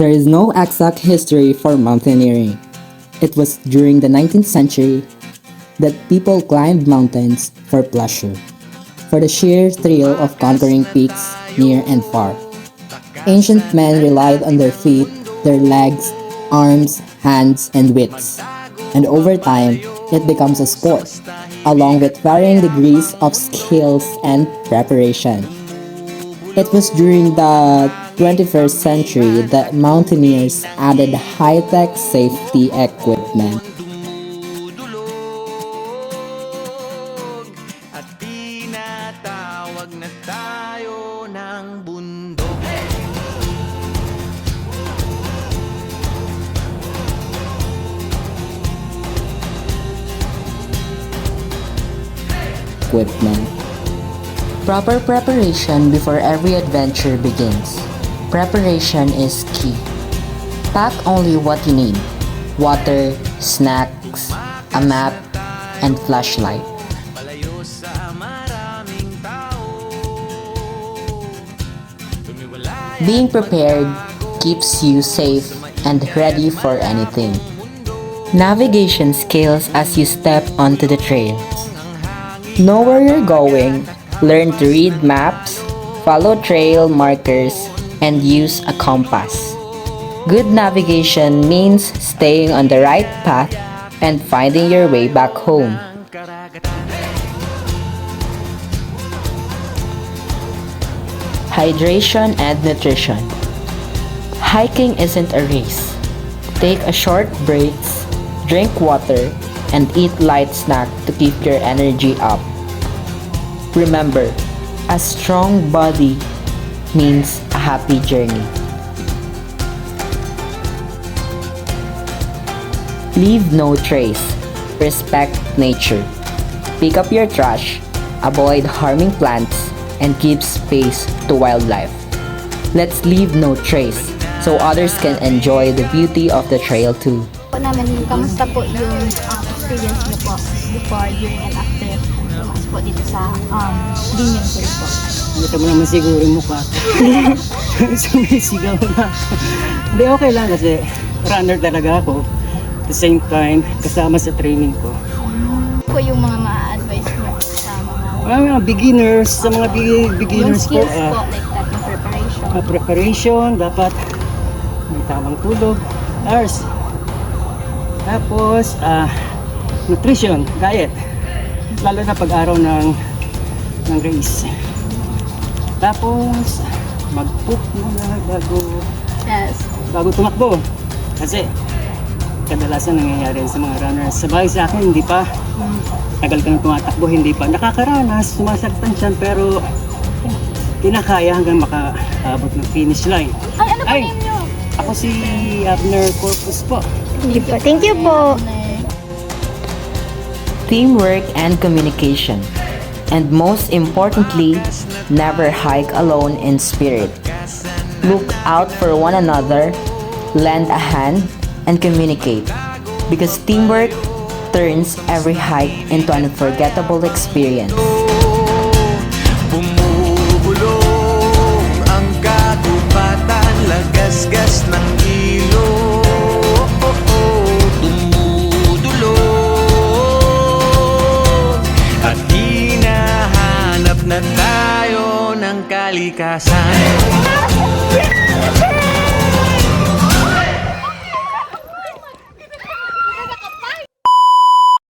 There is no exact history for mountaineering. It was during the 19th century that people climbed mountains for pleasure, for the sheer thrill of conquering peaks near and far. Ancient men relied on their feet, their legs, arms, hands, and wits. And over time, it becomes a sport, along with varying degrees of skills and preparation. It was during the 21st century that mountaineers added high-tech safety equipment. At tinatawag na tayo ng bundok. equipment. Proper preparation before every adventure begins. Preparation is key. Pack only what you need: water, snacks, a map, and flashlight. Palayo sa maraming tao. Tumiwalay Being prepared keeps you safe and ready for anything. Navigation skills as you step onto the trails. Know where you're going, learn to read maps, follow trail markers, and use a compass. Good navigation means staying on the right path and finding your way back home. ang karagatan. Hydration and nutrition. Hiking isn't a race. Take a short breaks, drink water, and eat light snack to keep your energy up. Remember, a strong body means a happy journey. Leave no trace. Respect nature. Pick up your trash, avoid harming plants, and give space to wildlife. Let's leave no trace so others can enjoy the beauty of the trail too. Po namin, kamusta po yung experience niyo po before, during, and after pumasok po dito sa Union Hill po? Ito mo naman siguro yung mukha ko. Sumisigaw na. Hindi, okay lang kasi runner talaga ako. At the same time, kasama sa training ko. Po yung mga ma-advise niyo sa mga Mga beginners, sa mga yung beginners po, skills po, like that, yung preparation. preparation, dapat may tamang tulog, hours. Tapos, nutrition, diet. Lalo na pag-araw ng race. Tapos, mag-poop muna Yes. bago tumakbo. Kasi, kadalasan nangyayari sa mga runners. Sabay sa akin, hindi pa. Tagal ka nang tumatakbo, hindi pa. Nakakaranas, sumasagtan siya, pero kinakaya hanggang makaabot ng finish line. Ay, ano po Ay! ninyo? Ako si Abner Corpus po. Thank you po. Teamwork and communication. And most importantly, never hike alone in spirit. Look out for one another, lend a hand, and communicate. Because teamwork turns every hike into an unforgettable experience. Bumubulong ang kagubatan, lagasgas ng ilog. Dumudulong at hinahanap na tayo ng kalikasan.